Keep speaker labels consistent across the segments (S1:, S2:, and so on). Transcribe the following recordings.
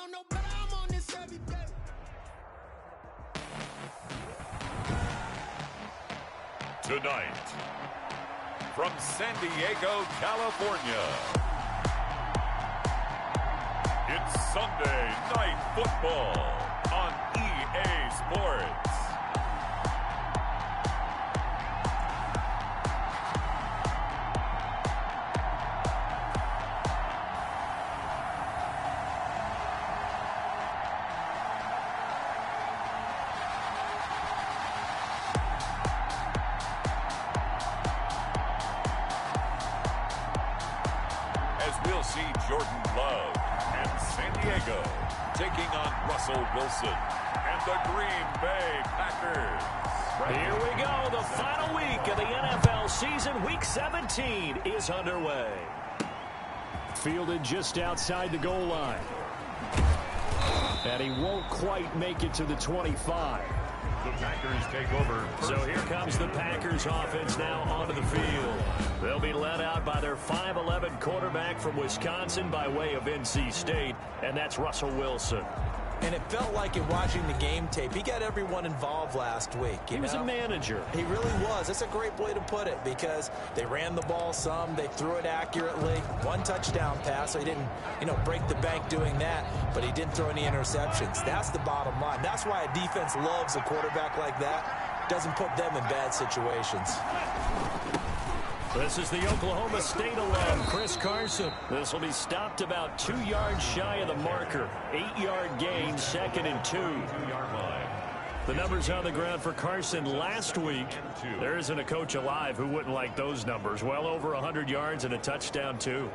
S1: don't know better, I'm on this every day.
S2: Tonight, from San Diego, California, it's Sunday Night Football on EA Sports. We'll see Jordan Love and San Diego taking on Russell Wilson and the Green Bay Packers.
S3: Here we go. The final week of the NFL season. Week 17 is underway. Fielded just outside the goal line. And he won't quite make it to the 25.
S2: The Packers take over.
S3: So here comes the Packers offense now onto the field. They'll be led out by their 5'11" quarterback from Wisconsin by way of NC State, and that's Russell Wilson.
S4: And it felt like in watching the game tape, he got everyone involved last week.
S3: He was a manager.
S4: He really was. That's a great way to put it because they ran the ball some. They threw it accurately. One touchdown pass, so he didn't, break the bank doing that, but he didn't throw any interceptions. That's the bottom line. That's why a defense loves a quarterback like that. Doesn't put them in bad situations.
S3: This is the Oklahoma State alum, Chris Carson. This will be stopped about 2 yards shy of the marker. 8-yard gain, 2nd and 2. The numbers on the ground for Carson last week. There isn't a coach alive who wouldn't like those numbers. Well over 100 yards and a touchdown, too.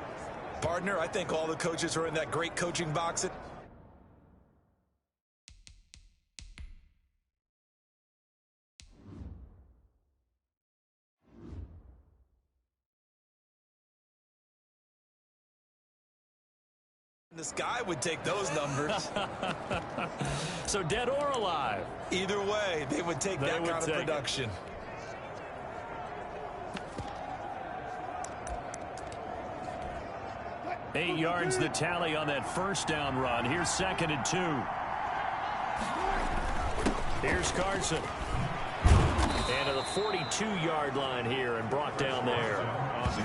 S4: Partner, I think all the coaches are in that great coaching box. This guy would take those numbers.
S3: So dead or alive?
S4: Either way, they would take that kind of production.
S3: 8 yards the tally on that first down run. Here's 2nd and 2. Here's Carson. And to the 42-yard line here and brought down there.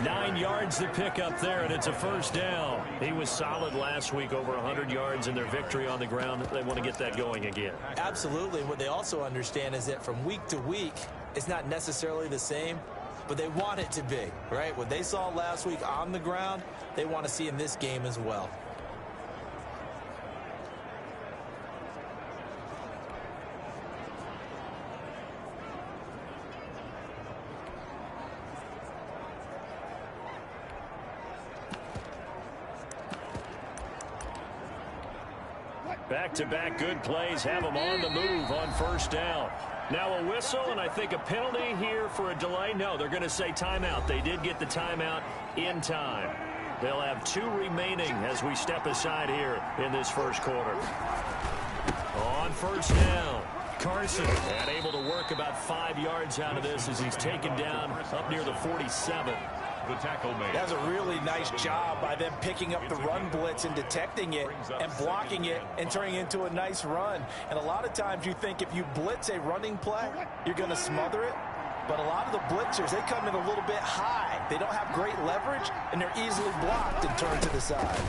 S3: 9 yards to pick up there, and it's a first down. He was solid last week, over 100 yards in their victory on the ground. They want to get that going again.
S4: Absolutely. What they also understand is that from week to week, it's not necessarily the same, but they want it to be, right? What they saw last week on the ground, they want to see in this game as well.
S3: Back-to-back good plays have them on the move on first down. Now a whistle, and I think a penalty here for a delay. No, they're going to say timeout. They did get the timeout in time. They'll have 2 remaining as we step aside here in this first quarter. On first down, Carson, and able to work about 5 yards out of this as he's taken down up near the 47.
S2: The tackle made.
S4: That was a really nice job by them picking up the run blitz and detecting it and blocking it and turning it into a nice run. And a lot of times you think if you blitz a running play, you're going to smother it. But a lot of the blitzers, they come in a little bit high. They don't have great leverage, and they're easily blocked and turned to the side.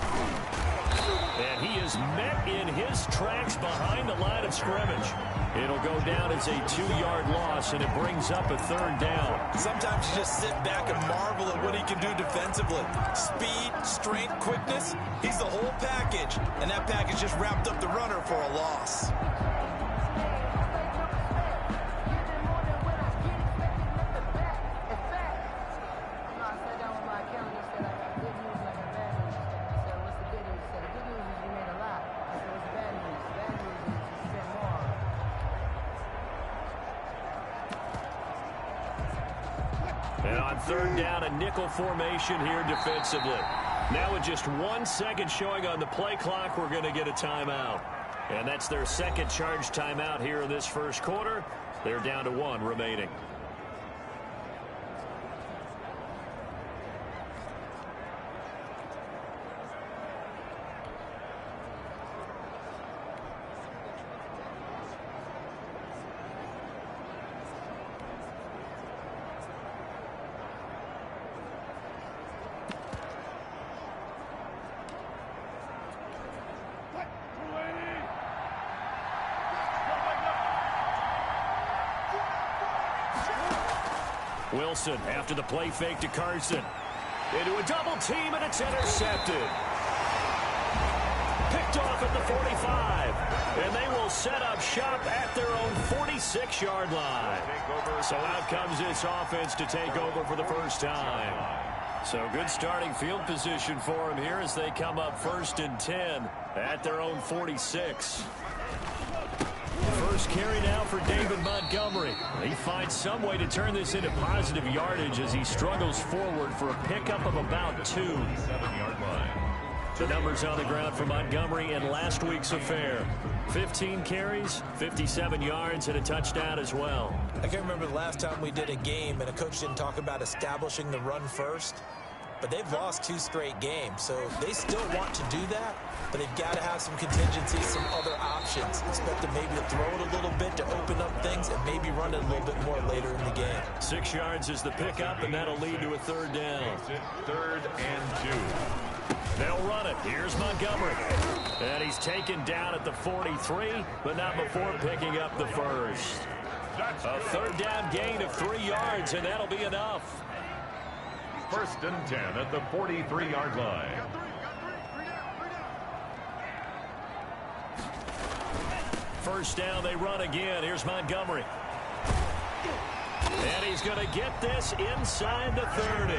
S3: And he is met in his tracks behind the line of scrimmage. It'll go down as a 2-yard loss, and it brings up a 3rd down.
S4: Sometimes you just sit back and marvel at what he can do defensively. Speed, strength, quickness, he's the whole package. And that package just wrapped up the runner for a loss.
S3: And on 3rd down, a nickel formation here defensively. Now with just 1 second showing on the play clock, we're going to get a timeout. And that's their second charge timeout here in this first quarter. They're down to 1 remaining. Wilson after the play fake to Carson. Into a double team, and it's intercepted. Picked off at the 45. And they will set up shop at their own 46-yard line. So out comes this offense to take over for the first time. So good starting field position for them here as they come up 1st and 10 at their own 46. First carry now for David Montgomery. He finds some way to turn this into positive yardage as he struggles forward for a pickup of about 2.
S2: 7-yard line.
S3: The numbers on the ground for Montgomery in last week's affair. 15 carries, 57 yards, and a touchdown as well.
S4: I can't remember the last time we did a game and a coach didn't talk about establishing the run first. But they've lost 2 straight games, so they still want to do that. But they've got to have some contingencies, some other options. Expect them maybe to throw it a little bit to open up things and maybe run it a little bit more later in the game.
S3: 6 yards is the pickup, and that'll lead to a 3rd down.
S2: 3rd and 2.
S3: They'll run it. Here's Montgomery. And he's taken down at the 43, but not before picking up the first. A 3rd down gain of 3 yards, and that'll be enough.
S2: 1st and 10 at the 43-yard line.
S3: First down, they run again. Here's Montgomery. And he's going to get this inside the 30.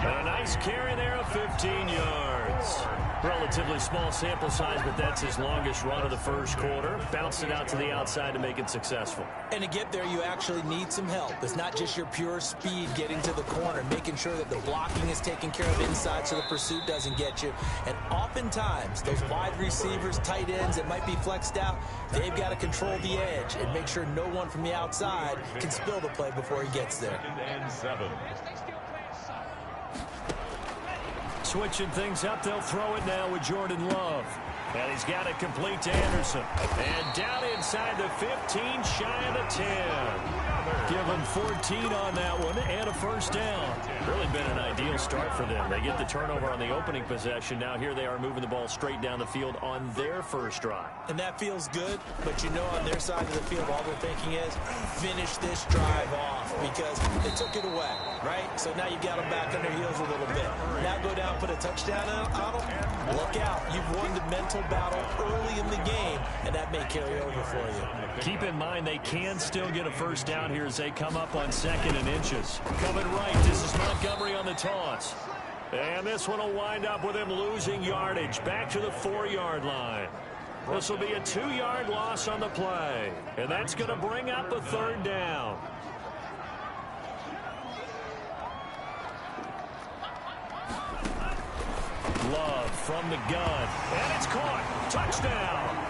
S3: And a nice carry there of 15 yards. Relatively small sample size, but that's his longest run of the first quarter. Bounced it out to the outside to make it successful.
S4: And to get there, you actually need some help. It's not just your pure speed getting to the corner, making sure that the blocking is taken care of inside so the pursuit doesn't get you. And oftentimes, those wide receivers, tight ends that might be flexed out, they've got to control the edge and make sure no one from the outside can spill the play before he gets there.
S2: 2nd and 7.
S3: Switching things up, they'll throw it now with Jordan Love. And he's got it complete to Anderson. And down inside the 15, shy of the 10. Give them 14 on that one and a first down. Really been an ideal start for them. They get the turnover on the opening possession. Now here they are moving the ball straight down the field on their first drive.
S4: And that feels good, but you know on their side of the field, all they're thinking is finish this drive off because they took it away, right? So now you've got them back on their heels a little bit. Now go down, put a touchdown on them. Look out. You've won the mental battle early in the game, and that may carry over for you.
S3: Keep in mind they can still get a first down here as they come up on 2nd and inches. Coming right, this is Montgomery on the toss. And this one will wind up with him losing yardage back to the 4-yard line. This will be a 2-yard loss on the play. And that's going to bring up a 3rd down. Love from the gun. And it's caught. Touchdown.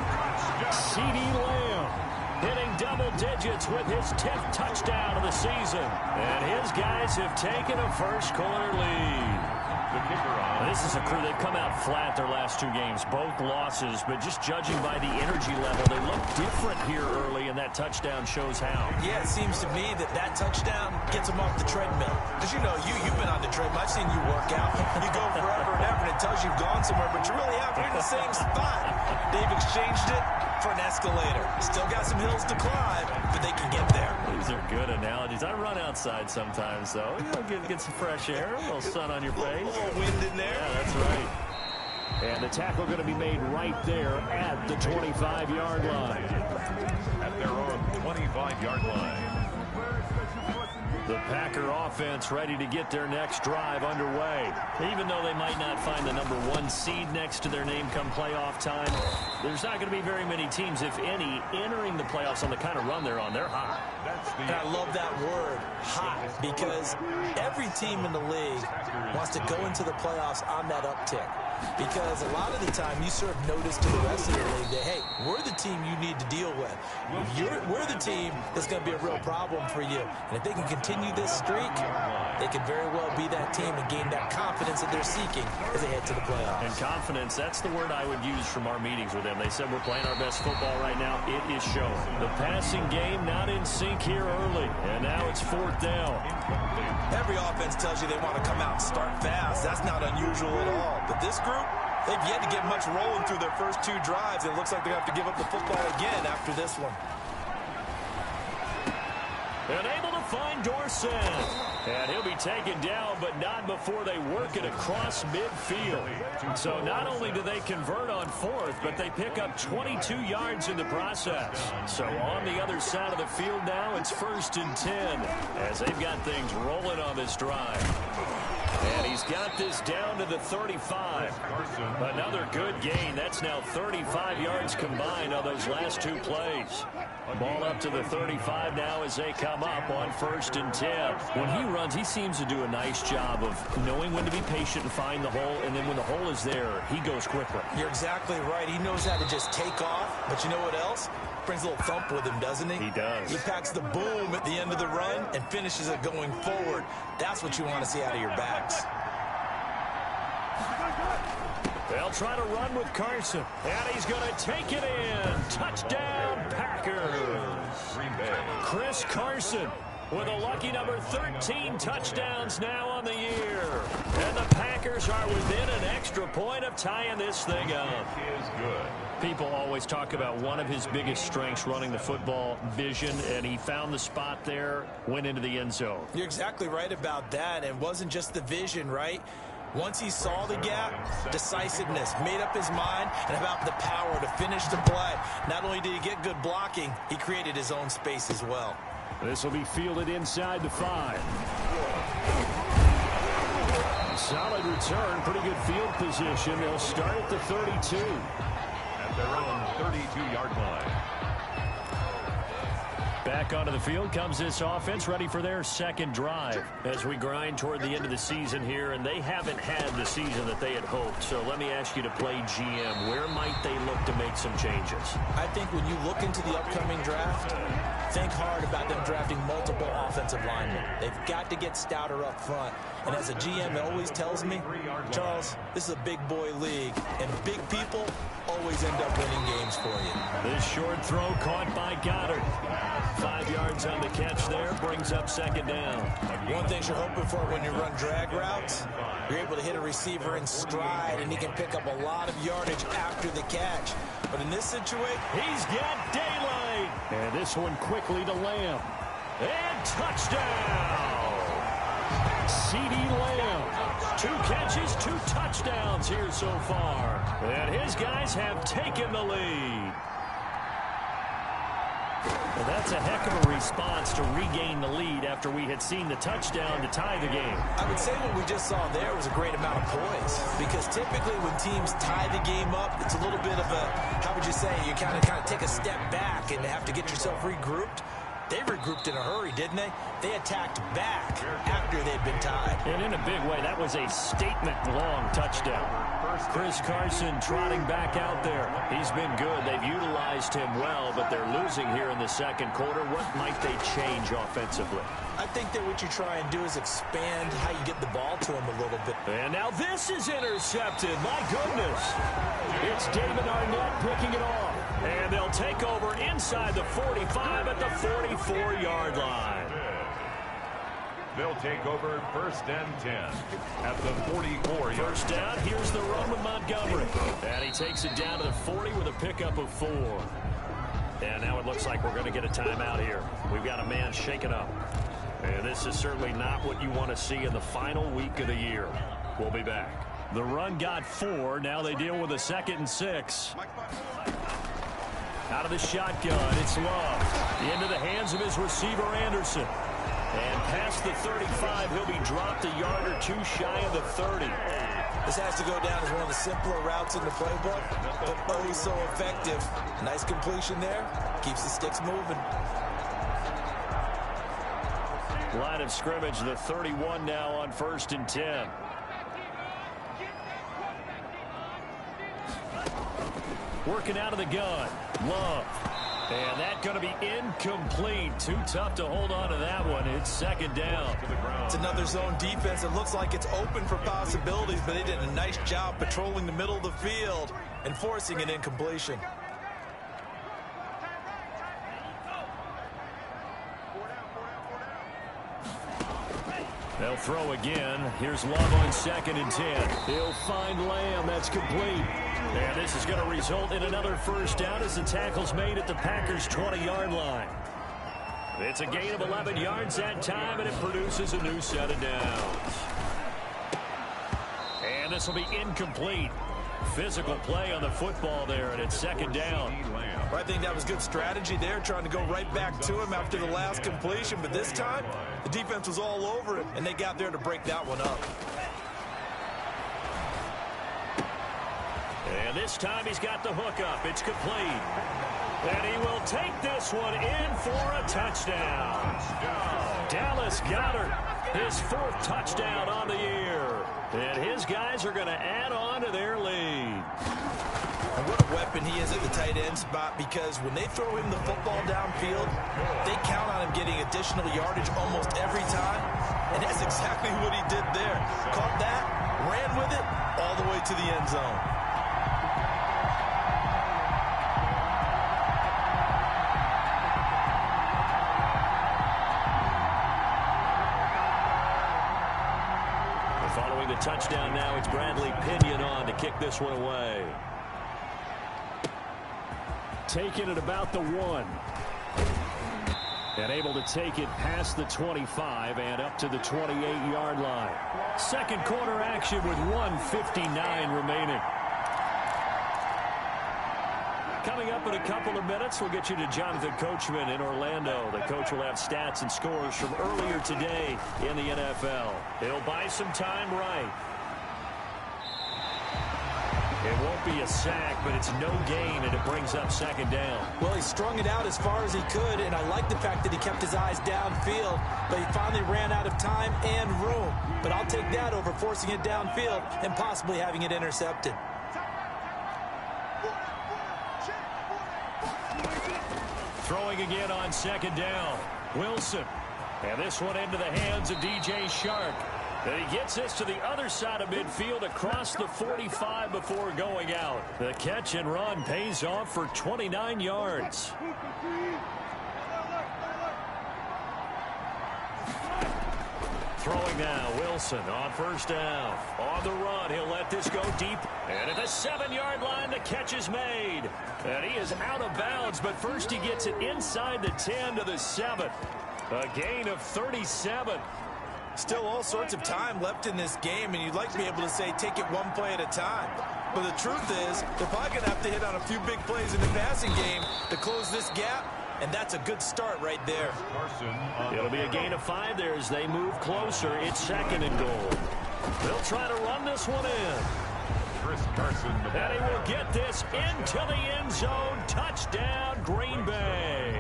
S3: C.D. Lamb hitting double digits with his 10th touchdown of the season. And his guys have taken a first quarter lead.
S2: The kicker on.
S3: This is a crew. They've come out flat their last 2 games, both losses, but just judging by the energy level, they look different here early, and that touchdown shows how.
S4: Yeah, it seems to me that touchdown gets them off the treadmill. Because you know, you've been on the treadmill. I've seen you work out. You go forever and ever, and it tells you you've gone somewhere, but you really haven't. You're in the same spot. They've exchanged it for an escalator. Still got some hills to climb, but they can get there.
S3: These are good analogies. I run outside sometimes, though. You know, get some fresh air, a little sun on your face.
S4: A little wind in there.
S3: Yeah, that's right. And the tackle going to be made right there at the 25-yard line.
S2: At their own 25-yard line.
S3: The Packer offense ready to get their next drive underway. Even though they might not find the number 1 seed next to their name come playoff time, there's not going to be very many teams, if any, entering the playoffs on the kind of run they're on. They're hot.
S4: And I love that word, hot, because every team in the league wants to go into the playoffs on that uptick. Because a lot of the time you sort of notice to the rest of the league that, hey, we're the team you need to deal with. We're the team that's going to be a real problem for you. And if they can continue this streak, they could very well be that team and gain that confidence that they're seeking as they head to the playoffs.
S3: And confidence, that's the word I would use from our meetings with them. They said we're playing our best football right now. It is showing. The passing game not in sync here early. And now it's 4th down.
S4: Every offense tells you they want to come out and start fast. That's not unusual at all. But this group, they've yet to get much rolling through their first 2 drives. It looks like they have to give up the football again after this one.
S3: And able to find Dorsett. And he'll be taken down, but not before they work it across midfield. So not only do they convert on fourth, but they pick up 22 yards in the process. So on the other side of the field now, it's 1st and 10 as they've got things rolling on this drive. And he's got this down to the 35. Another good gain. That's now 35 yards combined on those last 2 plays. Ball up to the 35 now as they come up on 1st and 10. When he runs, he seems to do a nice job of knowing when to be patient and find the hole, and then when the hole is there, he goes quickly.
S4: You're exactly right. He knows how to just take off, but you know what else? Brings a little thump with him, doesn't he?
S3: He does.
S4: He packs the boom at the end of the run and finishes it going forward. That's what you want to see out of your backs.
S3: They'll try to run with Carson, and he's going to take it in. Touchdown, Packers. Chris Carson with a lucky number 13 touchdowns now on the year. And the Packers are within an extra point of tying this thing up. People always talk about one of his biggest strengths running the football, vision, and he found the spot there, went into the end zone.
S4: You're exactly right about that. It wasn't just the vision, right? Once he saw the gap, decisiveness, made up his mind, and about the power to finish the play. Not only did he get good blocking, he created his own space as well.
S3: This will be fielded inside the 5. Solid return, pretty good field position. They'll start at the 32.
S2: At their own 32-yard line.
S3: Back onto the field comes this offense, ready for their second drive as we grind toward the end of the season here, and they haven't had the season that they had hoped. So let me ask you to play GM. Where might they look to make some changes?
S4: I think when you look into the upcoming draft, think hard about them drafting multiple offensive linemen. They've got to get stouter up front. And as a GM, it always tells me, Charles, this is a big boy league, and big people always end up winning games for you.
S3: This short throw caught by Goddard. 5 yards on the catch there, brings up second down.
S4: One thing you're hoping for when you run drag routes, you're able to hit a receiver in stride, and he can pick up a lot of yardage after the catch. But in this situation,
S3: he's got daylight. And this one quickly to Lamb. And touchdown! C.D. Lamb. 2 catches, 2 touchdowns here so far. And his guys have taken the lead. Well, that's a heck of a response to regain the lead after we had seen the touchdown to tie the game.
S4: I would say what we just saw there was a great amount of poise, because typically when teams tie the game up, it's a little bit of a, how would you say, you kind of take a step back and have to get yourself regrouped. They regrouped in a hurry, didn't they? They attacked back after they'd been tied.
S3: And in a big way, that was a statement-long touchdown. Chris Carson trotting back out there. He's been good. They've utilized him well, but they're losing here in the second quarter. What might they change offensively?
S4: I think that what you try and do is expand how you get the ball to him a little bit.
S3: And now this is intercepted. My goodness. It's David Arnett picking it off. And they'll take over inside the 45 at the 44-yard line.
S2: They'll take over 1st and 10 at the 44-yard.
S3: First down, here's the run with Montgomery. And he takes it down to the 40 with a pickup of 4. And now it looks like we're going to get a timeout here. We've got a man shaken up. And this is certainly not what you want to see in the final week of the year. We'll be back. The run got 4. Now they deal with a 2nd and 6. Out of the shotgun, it's Love. Into the hands of his receiver, Anderson. And past the 35, he'll be dropped a yard or 2 shy of the 30.
S4: This has to go down as one of the simpler routes in the playbook, but oh so effective. Nice completion there. Keeps the sticks moving.
S3: Line of scrimmage, the 31 now on 1st and 10. Working out of the gun. Love. And that going to be incomplete. Too tough to hold on to that one. It's 2nd down.
S4: It's another zone defense. It looks like it's open for possibilities, but they did a nice job patrolling the middle of the field and forcing an incompletion.
S3: They'll throw again. Here's Love on 2nd and 10. He'll find Lamb. That's complete. And this is going to result in another 1st down as the tackle's made at the Packers' 20-yard line. It's a gain of 11 yards that time, and it produces a new set of downs. And this will be incomplete. Physical play on the football there, and it's second down.
S4: Well, I think that was good strategy there, trying to go right back to him after the last completion. But this time, the defense was all over it, and they got there to break that one up.
S3: And this time he's got the hook up. It's complete. And he will take this one in for a touchdown. Dallas Goedert, his 4th touchdown on the year. And his guys are going to add on to their lead.
S4: And what a weapon he is at the tight end spot, because when they throw him the football downfield, they count on him getting additional yardage almost every time. And that's exactly what he did there. Caught that, ran with it, all the way to the end zone.
S3: Following the touchdown now, it's Bradley Pinion on to kick this one away. Taking it about the 1. And able to take it past the 25 and up to the 28-yard line. Second quarter action with 1:59 remaining. Coming up in a couple of minutes, we'll get you to Jonathan Coachman in Orlando. The coach will have stats and scores from earlier today in the NFL. He'll buy some time right. It won't be a sack, but it's no gain, and it brings up second down.
S4: Well, he strung it out as far as he could, and I like the fact that he kept his eyes downfield, but he finally ran out of time and room. But I'll take that over forcing it downfield and possibly having it intercepted.
S3: Throwing again on second down. Wilson. And this one into the hands of DJ Shark. And he gets this to the other side of midfield across the 45 before going out. The catch and run pays off for 29 yards. Throwing now, Wilson on first down. On the run, he'll let this go deep. And at the 7-yard line, the catch is made. And he is out of bounds, but first he gets it inside the 10 to the 7. A gain of 37.
S4: Still all sorts of time left in this game, and you'd like to be able to say take it one play at a time. But the truth is, they're probably going to have to hit on a few big plays in the passing game to close this gap, and that's a good start right there.
S3: It'll be a gain of 5 there as they move closer. It's second and goal. They'll try to run this one in. And he will get this into the end zone. Touchdown, Green Bay.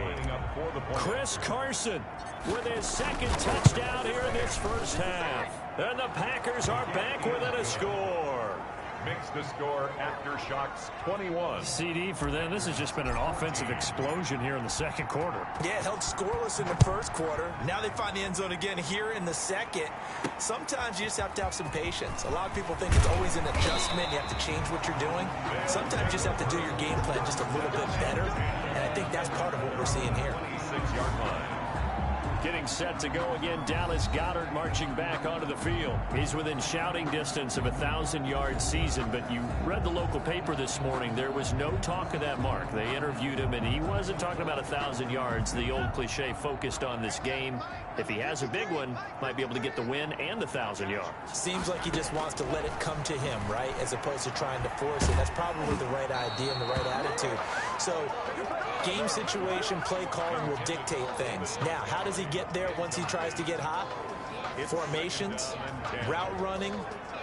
S3: Chris Carson with his 2nd touchdown here in this first half. And the Packers are back within a score.
S2: Makes the score aftershocks 21.
S3: CD for them. This has just been an offensive explosion here in the second quarter.
S4: Yeah, held scoreless in the first quarter. Now they find the end zone again here in the second. Sometimes you just have to have some patience. A lot of people think it's always an adjustment. You have to change what you're doing. Sometimes you just have to do your game plan just a little bit better. And I think that's part of what we're seeing here.
S2: 26-yard line.
S3: Getting set to go again, Dallas Goedert marching back onto the field. He's within shouting distance of a 1,000-yard season, but you read the local paper this morning. There was no talk of that mark. They interviewed him, and he wasn't talking about 1,000 yards. The old cliche focused on this game. If he has a big one, might be able to get the win and the 1,000 yards.
S4: Seems like he just wants to let it come to him, right, as opposed to trying to force it. That's probably the right idea and the right attitude. So game situation, play calling will dictate things. Now, how does he get there once he tries to get hot? Formations, route running,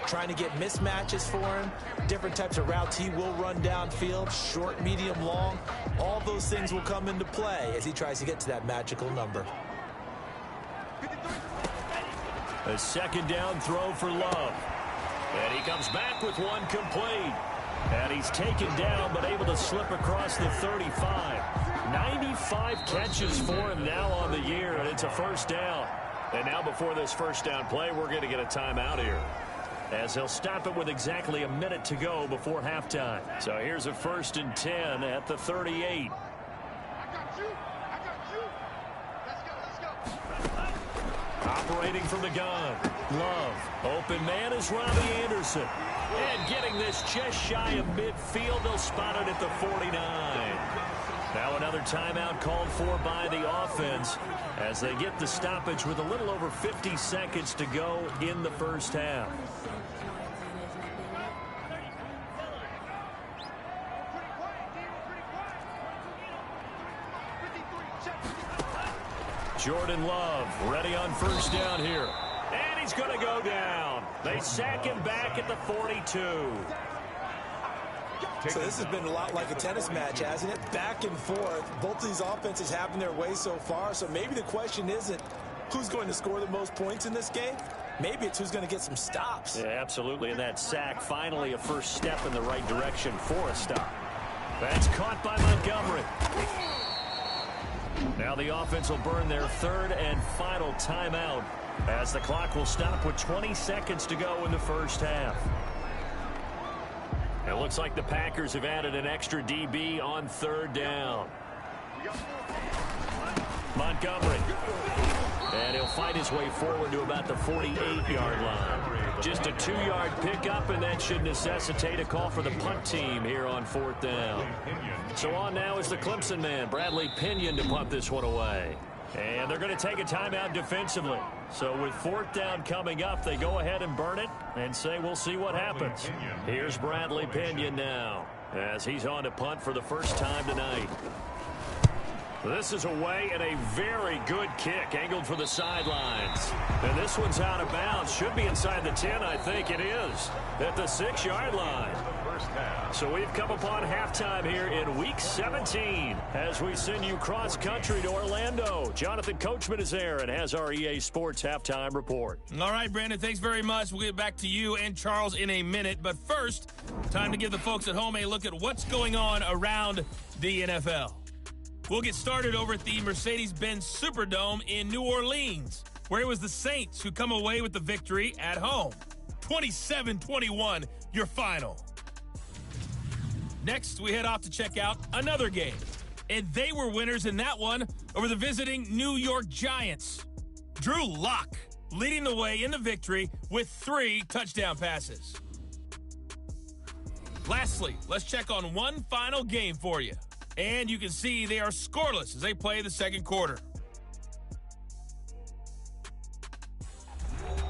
S4: trying to get mismatches for him, different types of routes he will run downfield, short, medium, long. All those things will come into play as he tries to get to that magical number.
S3: A second down throw for Love. And he comes back with one complete. And he's taken down but able to slip across the 35. 95 catches for him now on the year, and it's a first down. And now before this first down play, we're going to get a timeout here, as he'll stop it with exactly a minute to go before halftime. So here's a 1st and 10 at the 38. Operating from the gun. Love. Open man is Robbie Anderson. And getting this just shy of midfield, they'll spot it at the 49. Now another timeout called for by the offense as they get the stoppage with a little over 50 seconds to go in the first half. Jordan Love ready on first down here. And he's going to go down. They sack him back at the 42.
S4: So this has been a lot like a tennis match, hasn't it? Back and forth. Both of these offenses having their way so far. So maybe the question isn't who's going to score the most points in this game. Maybe it's who's going to get some stops.
S3: Yeah, absolutely. And that sack, finally a first step in the right direction for a stop. That's caught by Montgomery. Now the offense will burn their third and final timeout as the clock will stop with 20 seconds to go in the first half. It looks like the Packers have added an extra DB on third down. Montgomery. And he'll fight his way forward to about the 48-yard line. Just a 2-yard pickup, and that should necessitate a call for the punt team here on fourth down. So on now is the Clemson man, Bradley Pinion, to punt this one away. And they're going to take a timeout defensively. So with fourth down coming up, they go ahead and burn it and say we'll see what happens. Here's Bradley Pinion now as he's on to punt for the first time tonight. This is away and a very good kick angled for the sidelines. And this one's out of bounds. Should be inside the 10, I think it is, at the 6-yard line. So we've come upon halftime here in Week 17 as we send you cross-country to Orlando. Jonathan Coachman is there and has our EA Sports halftime report.
S5: All right, Brandon, thanks very much. We'll get back to you and Charles in a minute. But first, time to give the folks at home a look at what's going on around the NFL. We'll get started over at the Mercedes-Benz Superdome in New Orleans, where it was the Saints who come away with the victory at home. 27-21, your final. Next, we head off to check out another game. And they were winners in that one over the visiting New York Giants. Drew Lock leading the way in the victory with 3 touchdown passes. Lastly, let's check on one final game for you. And you can see they are scoreless as they play the second quarter.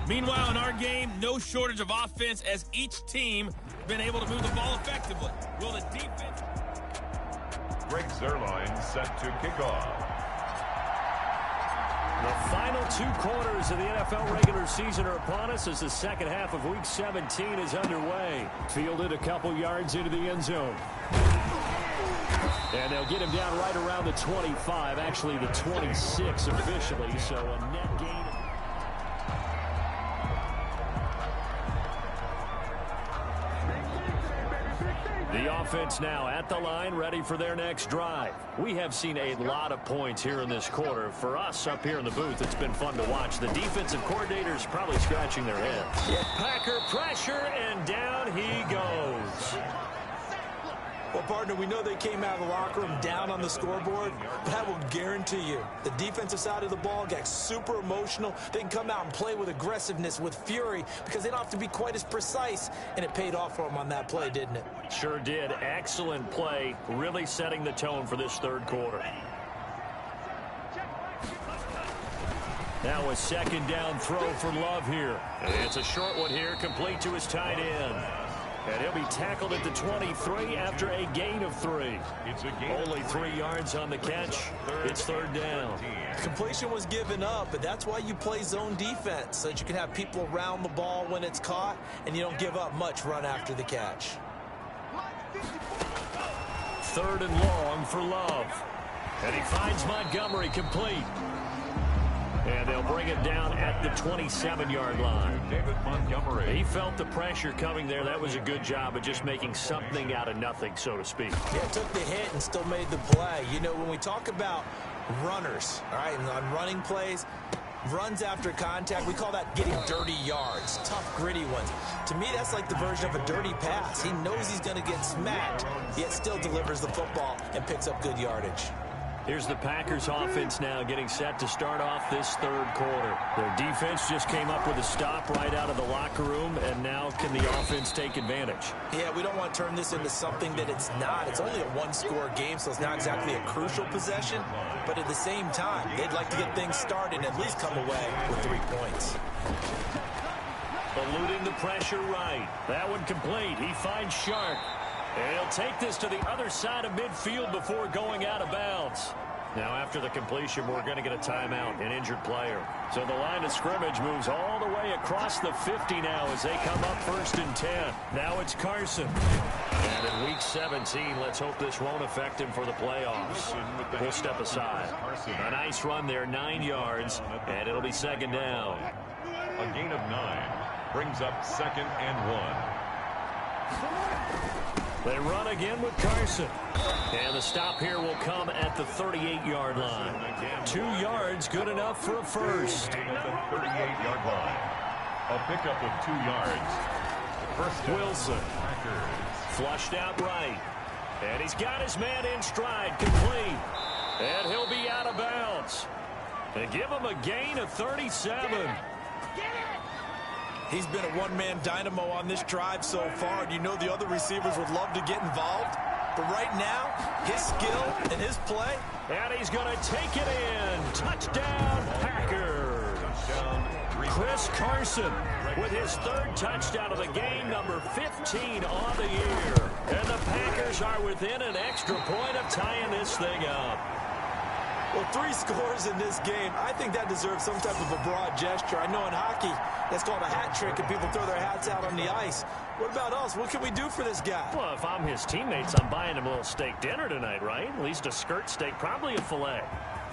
S5: Meanwhile, in our game, no shortage of offense as each team has been able to move the ball effectively. Will the defense...
S2: Greg Zerline set to kick off.
S3: The final 2 quarters of the NFL regular season are upon us as the second half of Week 17 is underway. Fielded a couple yards into the end zone. And they'll get him down right around the 25, actually the 26 officially, so a net gain. The offense now at the line, ready for their next drive. We have seen a lot of points here in this quarter. For us up here in the booth, it's been fun to watch. The defensive coordinators probably scratching their heads. Packer pressure, and down he goes.
S4: Well, partner, we know they came out of the locker room down on the scoreboard, but I will guarantee you the defensive side of the ball got super emotional. They can come out and play with aggressiveness, with fury, because they don't have to be quite as precise, and it paid off for them on that play, didn't it?
S3: Sure did. Excellent play, really setting the tone for this third quarter. Now a second down throw for Love here. And it's a short one here, complete to his tight end. And he'll be tackled at the 23 after a gain of 3. Only 3 yards on the catch. It's third down.
S4: Completion was given up, but that's why you play zone defense, so that you can have people around the ball when it's caught, and you don't give up much run after the catch.
S3: Third and long for Love. And he finds Montgomery complete. And they'll bring it down at the 27-yard line.
S2: David Montgomery.
S3: He felt the pressure coming there. That was a good job of just making something out of nothing, so to speak.
S4: Yeah, took the hit and still made the play. You know, when we talk about runners, all right, and on running plays, runs after contact, we call that getting dirty yards, tough, gritty ones. To me, that's like the version of a dirty pass. He knows he's going to get smacked, yet still delivers the football and picks up good yardage.
S3: Here's the Packers offense now getting set to start off this third quarter. Their defense just came up with a stop right out of the locker room, and now can the offense take advantage?
S4: Yeah, we don't want to turn this into something that it's not. It's only a one-score game, so it's not exactly a crucial possession. But at the same time, they'd like to get things started and at least come away with 3 points.
S3: Eluding the pressure right. That one complete. He finds Shark. And he'll take this to the other side of midfield before going out of bounds. Now, after the completion, we're going to get a timeout, an injured player. So the line of scrimmage moves all the way across the 50 now as they come up 1st and 10. Now it's Carson. And in Week 17, let's hope this won't affect him for the playoffs. We'll step aside. A nice run there, 9 yards, and it'll be 2nd down.
S2: A gain of 9 brings up 2nd and 1.
S3: They run again with Carson. And the stop here will come at the 38-yard line. 2 yards, good enough for a first.
S2: At the 38-yard line. A pickup of 2 yards. First
S3: Wilson. Flushed out right. And he's got his man in stride, complete. And he'll be out of bounds. They give him a gain of 37.
S4: He's been a one-man dynamo on this drive so far, and you know the other receivers would love to get involved. But right now, his skill and his play.
S3: And he's going to take it in. Touchdown, Packers. Chris Carson with his 3rd touchdown of the game, number 15 on the year. And the Packers are within an extra point of tying this thing up.
S4: Well, 3 scores in this game. I think that deserves some type of a broad gesture. I know in hockey, that's called a hat trick, and people throw their hats out on the ice. What about us? What can we do for this guy?
S3: Well, if I'm his teammates, I'm buying him a little steak dinner tonight, right? At least a skirt steak, probably a filet.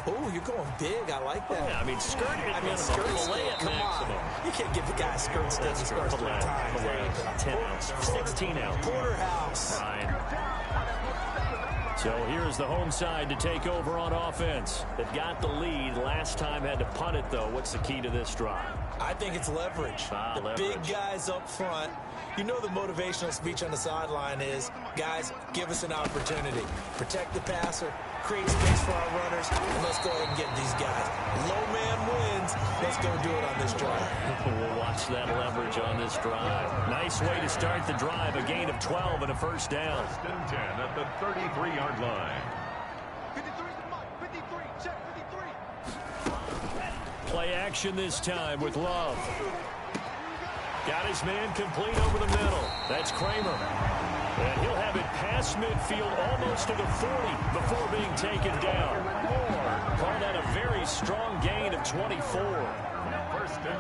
S4: Oh, you're going big. I like that.
S3: Yeah, I mean, skirt at minimum, filet at maximum.
S4: You can't give the guy a skirt steak. He scores 3 times.
S3: Filet, 10 ounce, 16 ounce.
S4: Porterhouse.
S3: Fine. So here's the home side to take over on offense. They've got the lead. Last time had to punt it, though. What's the key to this drive?
S4: I think it's leverage.
S3: Leverage.
S4: Big guys up front. You know the motivational speech on the sideline is, guys, give us an opportunity. Protect the passer, create space for our runners, and let's go ahead and get these guys. Low man wins. Let's go do it on this drive.
S3: We'll watch that leverage on this drive. Nice way to start the drive. A gain of 12 and a first down.
S2: 1st and 10 at the 33-yard line.
S1: 53's the mark. 53. Check 53.
S3: Play action this time with Love. Got his man complete over the middle. That's Kramer. And he'll have it past midfield almost to the 40 before being taken down. Call that a very strong gain of 24.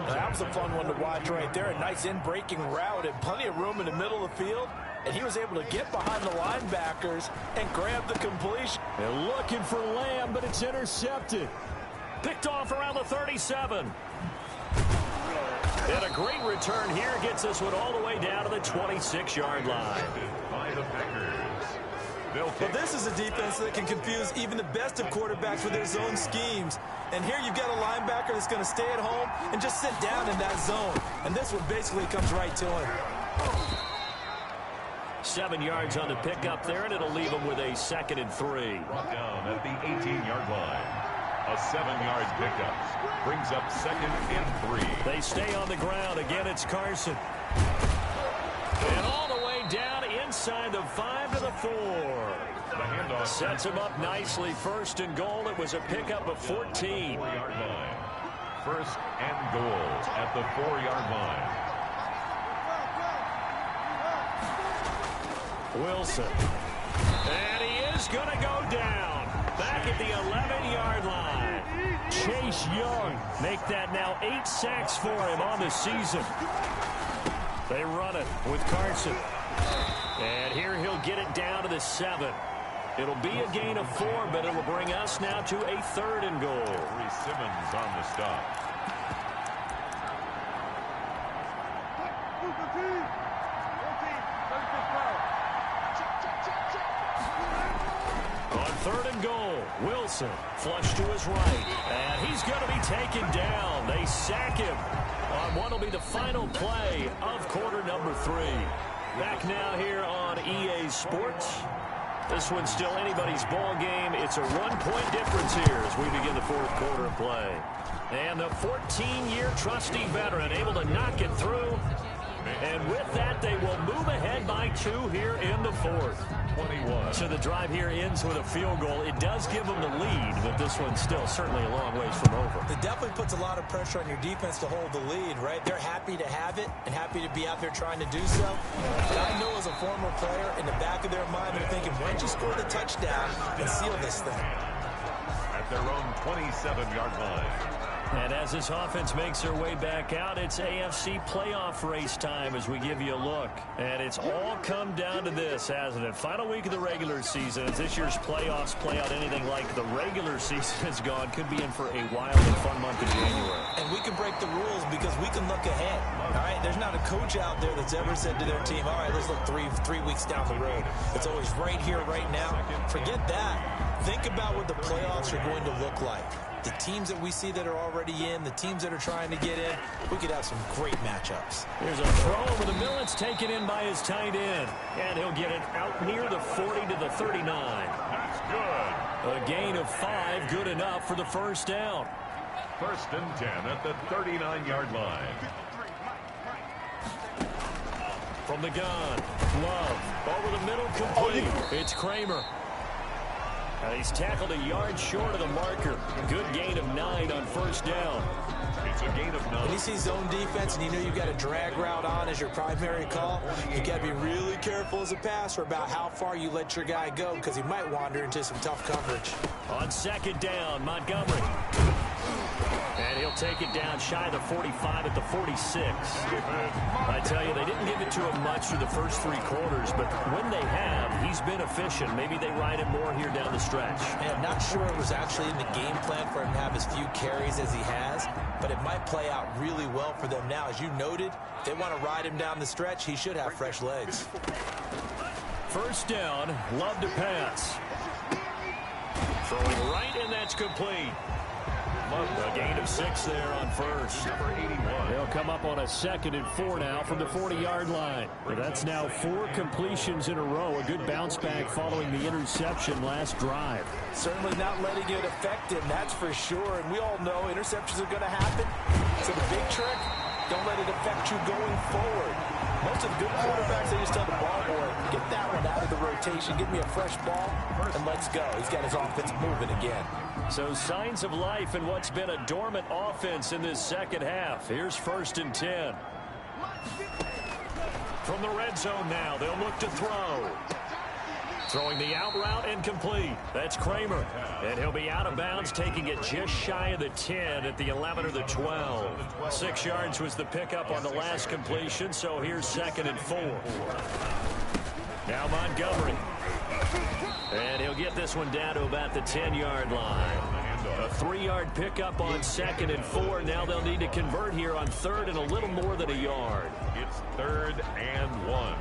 S4: That was a fun one to watch right there. A nice in-breaking route and plenty of room in the middle of the field. And he was able to get behind the linebackers and grab the completion.
S3: They're looking for Lamb, but it's intercepted. Picked off around the 37. And a great return here gets this one all the way down to the 26-yard line.
S2: By the Packers.
S4: But this is a defense that can confuse even the best of quarterbacks with their zone schemes. And here you've got a linebacker that's going to stay at home and just sit down in that zone. And this one basically comes right to him.
S3: 7 yards on the pickup there, and it'll leave him with a 2nd and 3.
S2: Brought down at the 18-yard line. A 7-yard pickup brings up 2nd and 3.
S3: They stay on the ground. Again, it's Carson. And all the way down inside the 5 to the 4.
S2: The handoff
S3: Sets him up nicely. 1st and goal. It was a pickup of 14.
S2: 4-yard line. 1st and goal at the 4-yard line.
S3: Wilson. And he is going to go down. Back at the 11-yard line. Chase Young make that now 8 sacks for him on the season. They run it with Carson. And here he'll get it down to the 7. It'll be a gain of 4, but it'll bring us now to a 3rd and goal.
S2: Simmons on the stop.
S3: On 3rd and goal, Wilson flush to his right, and he's going to be taken down. They sack him on what will be the final play of quarter number 3. Back now here on EA Sports. This one's still anybody's ball game. It's a 1-point difference here as we begin the fourth quarter of play. And the 14-year trusty veteran able to knock it through. And with that, they will move ahead by 2 here in the fourth.
S2: 21.
S3: So the drive here ends with a field goal. It does give them the lead, but this one's still certainly a long ways from over.
S4: It definitely puts a lot of pressure on your defense to hold the lead, right? They're happy to have it and happy to be out there trying to do so. But I know as a former player, in the back of their mind, they're thinking, when'd you score the touchdown and seal this thing?
S2: At their own 27-yard line.
S3: And as this offense makes their way back out, it's AFC playoff race time as we give you a look. And it's all come down to this, hasn't it? Final week of the regular season. As this year's playoffs play out anything like the regular season has gone, could be in for a wild and fun month of January.
S4: And we can break the rules because we can look ahead. All right, there's not a coach out there that's ever said to their team, all right, let's look three weeks down the road. It's always right here, right now. Forget that. Think about what the playoffs are going to look like. The teams that we see that are already in, the teams that are trying to get in, we could have some great matchups.
S3: Here's a throw over the middle. It's taken in by his tight end. And he'll get it out near the 40 to the 39.
S2: That's good.
S3: A gain of 5, good enough for the first down.
S2: 1st and 10 at the 39-yard line.
S3: From the gun, Love, over the middle, complete. It's Kramer. He's tackled a yard short of the marker. Good gain of 9 on first down.
S2: It's a gain of 9.
S4: When you see zone defense and you know you've got a drag route on as your primary call, you got to be really careful as a passer about how far you let your guy go because he might wander into some tough coverage.
S3: On second down, Montgomery. And he'll take it down shy of the 45 at the 46. I tell you, they didn't give it to him much through the first 3 quarters, but when they have, he's been efficient. Maybe they ride him more here down the stretch.
S4: And I'm not sure it was actually in the game plan for him to have as few carries as he has, but it might play out really well for them now. As you noted, if they want to ride him down the stretch, he should have fresh legs.
S3: First down, Love to pass. Throwing right, and that's complete. A gain of 6 there on first.
S2: Number 81.
S3: They'll come up on a 2nd and 4 now from the 40-yard line. That's now 4 completions in a row. A good bounce back following the interception last drive.
S4: Certainly not letting it affect him, that's for sure. And we all know interceptions are going to happen. So the big trick, don't let it affect you going forward. Most of the good quarterbacks, they just tell the ball boy, get that one out of the rotation, give me a fresh ball, and let's go. He's got his offense moving again.
S3: So signs of life in what's been a dormant offense in this second half. Here's 1st and 10. From the red zone now, they'll look to throw. Throwing the out route and complete. That's Kramer. And he'll be out of bounds, taking it just shy of the 10 at the 11 or the 12. 6 yards was the pickup on the last completion, so here's 2nd and 4. Now Montgomery. And he'll get this one down to about the 10-yard line. A 3-yard pickup on 2nd and 4. Now they'll need to convert here on 3rd and a little more than a yard.
S2: It's 3rd and 1.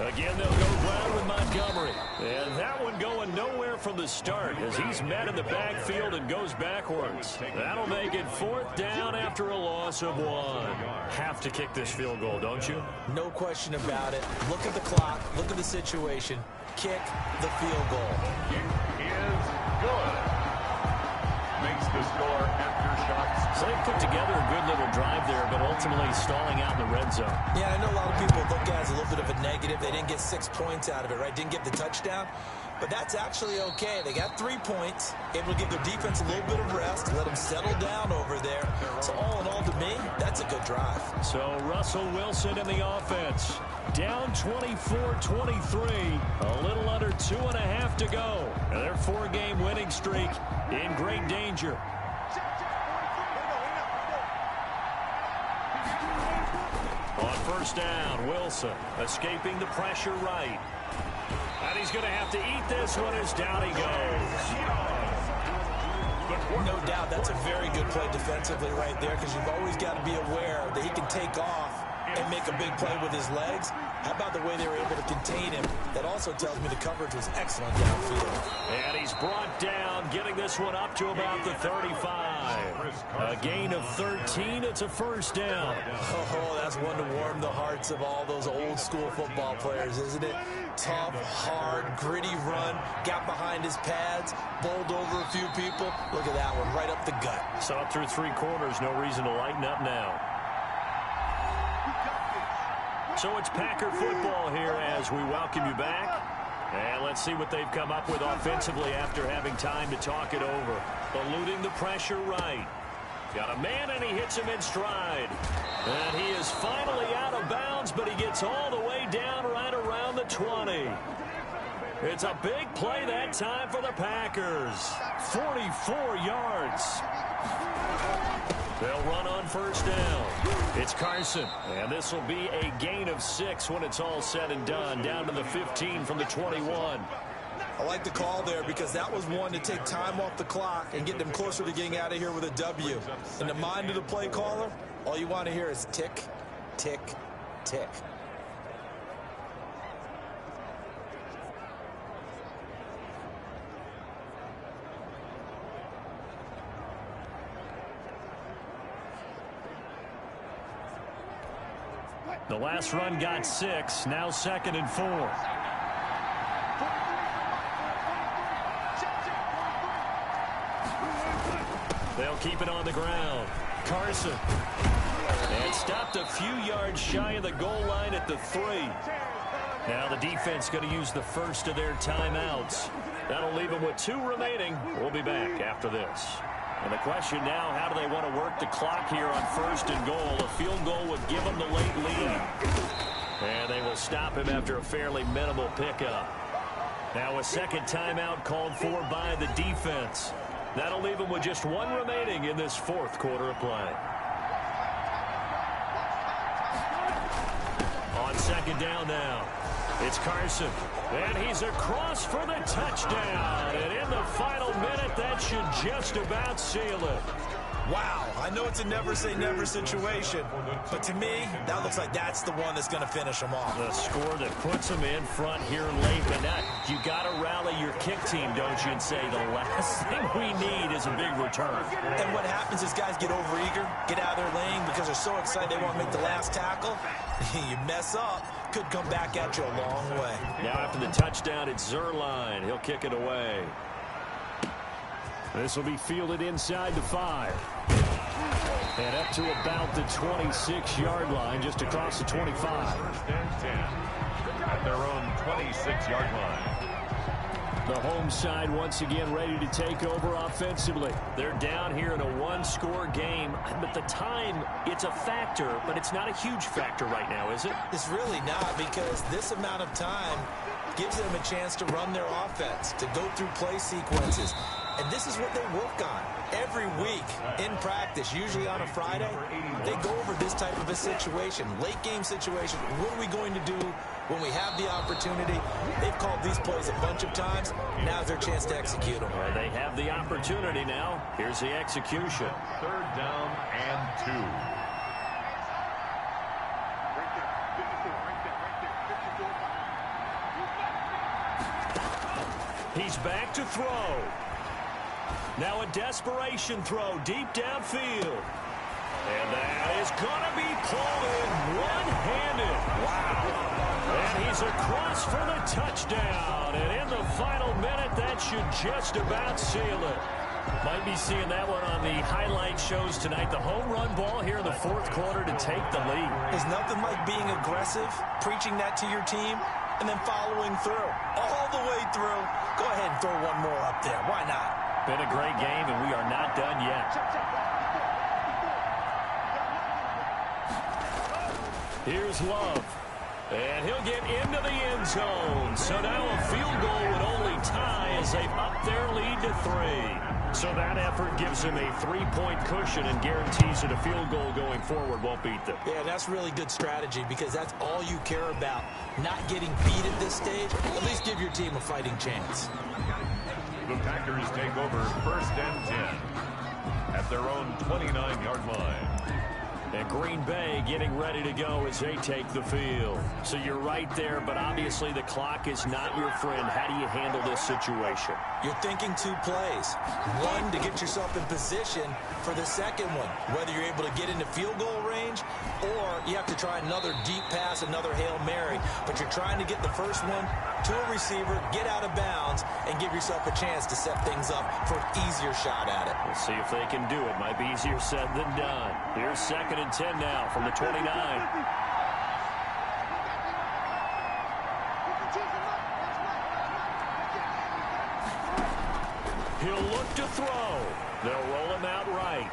S3: Again, they'll go ground with Montgomery. And that one going nowhere from the start as he's met in the backfield and goes backwards. That'll make it 4th down after a loss of 1. Have to kick this field goal, don't you?
S4: No question about it. Look at the clock. Look at the situation. Kick the field goal.
S2: It is good. Makes the score after shots.
S3: So they put together a good little drive there, but ultimately stalling out in the red zone.
S4: Yeah, I know a lot of people look at it as a little bit of a negative. They didn't get 6 points out of it, right? Didn't get the touchdown. But that's actually okay. They got 3 points, able to give their defense a little bit of rest, let them settle down over there. So all in all, to me, that's a good drive.
S3: So Russell Wilson in the offense. Down 24-23. A little under 2.5 to go. And their 4-game winning streak in great danger. On first down, Wilson escaping the pressure right. And he's going to have to eat this one as down he goes.
S4: No doubt that's a very good play defensively right there because you've always got to be aware that he can take off and make a big play with his legs. How about the way they were able to contain him? That also tells me the coverage was excellent downfield.
S3: And he's brought down, getting this one up to about the 35. A gain of 13. It's a first down.
S4: Oh, that's one to warm the hearts of all those old school football players, isn't it? Tough, hard, gritty run. Got behind his pads, bowled over a few people. Look at that one, right up the gut.
S3: Saw it through 3 quarters. No reason to lighten up now. So it's Packer football here as we welcome you back. And let's see what they've come up with offensively after having time to talk it over. Eluding the pressure right. Got a man, and he hits him in stride. And he is finally out of bounds, but he gets all the way down right around the 20. It's a big play that time for the Packers. 44 yards. They'll run on first down. It's Carson, and this will be a gain of 6 when it's all said and done, down to the 15 from the 21.
S4: I like the call there because that was one to take time off the clock and get them closer to getting out of here with a W. In the mind of the play caller, all you want to hear is tick, tick, tick.
S3: The last run got 6, now 2nd and 4. They'll keep it on the ground. Carson. And stopped a few yards shy of the goal line at the 3. Now the defense going to use the first of their timeouts. That'll leave them with 2 remaining. We'll be back after this. And the question now, how do they want to work the clock here on 1st and goal? A field goal would give them the late lead. And they will stop him after a fairly minimal pickup. Now a second timeout called for by the defense. That'll leave them with just 1 remaining in this 4th quarter of play. On 2nd down now, it's Carson. And he's across for the touchdown. And in the final minute, that should just about seal it.
S4: Wow, I know it's a never-say-never situation, but to me, that looks like that's the one that's going to finish them off.
S3: The score that puts them in front here late, but not. You got to rally your kick team, don't you, and say the last thing we need is a big return.
S4: And what happens is guys get overeager, get out of their lane because they're so excited they want to make the last tackle. You mess up, could come back at you a long way.
S3: Now after the touchdown, it's Zerline. He'll kick it away. This will be fielded inside the 5. And up to about the 26-yard line, just across the 25.
S2: 1st and 10 at their own 26-yard line.
S3: The home side once again ready to take over offensively. They're down here in a 1-score game. But the time, it's a factor, but it's not a huge factor right now, is it?
S4: It's really not, because this amount of time gives them a chance to run their offense, to go through play sequences. And this is what they work on every week in practice, usually on a Friday. They go over this type of a situation, late game situation. What are we going to do when we have the opportunity? They've called these plays a bunch of times. Now's their chance to execute them.
S3: Well, they have the opportunity now. Here's the execution.
S2: 3rd down and 2.
S3: He's back to throw. Now a desperation throw deep downfield. And that is going to be pulled in one-handed. Wow. And he's across for the touchdown. And in the final minute, that should just about seal it. Might be seeing that one on the highlight shows tonight. The home run ball here in the 4th quarter to take the lead.
S4: There's nothing like being aggressive, preaching that to your team, and then following through. All the way through. Go ahead and throw one more up there. Why not?
S3: Been a great game, and we are not done yet. Here's Love. And he'll get into the end zone. So now a field goal would only tie as they've upped their lead to 3. So that effort gives them a 3-point cushion and guarantees that a field goal going forward won't beat them.
S4: Yeah, that's really good strategy because that's all you care about. Not getting beat at this stage. At least give your team a fighting chance.
S2: The Packers take over 1st and 10 at their own 29-yard line.
S3: And Green Bay getting ready to go as they take the field. So you're right there, but obviously the clock is not your friend. How do you handle this situation?
S4: You're thinking 2 plays. One, to get yourself in position for the second one, whether you're able to get into field goal range or you have to try another deep pass, another Hail Mary. But you're trying to get the first one to a receiver, get out of bounds, and give yourself a chance to set things up for an easier shot at it.
S3: We'll see if they can do it. Might be easier said than done. Here's 2nd and 10 now from the 29. He'll look to throw. They'll roll him out right.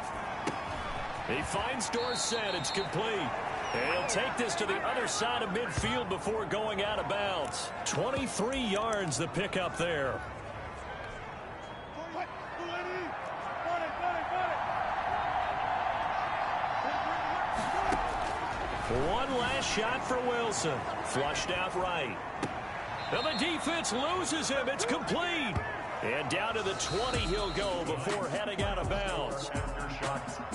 S3: He finds Dorsett. It's complete. And he'll take this to the other side of midfield before going out of bounds. 23 yards the pickup there. One last shot for Wilson. Flushed out right. Now the defense loses him. It's complete. And down to the 20 he'll go before heading out of bounds.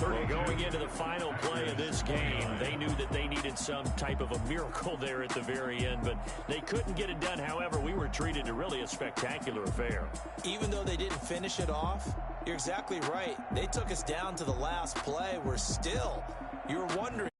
S3: Well, going into the final play of this game, they knew that they needed some type of a miracle there at the very end, but they couldn't get it done. However, we were treated to really a spectacular affair.
S4: Even though they didn't finish it off, you're exactly right. They took us down to the last play. We're still, you're wondering.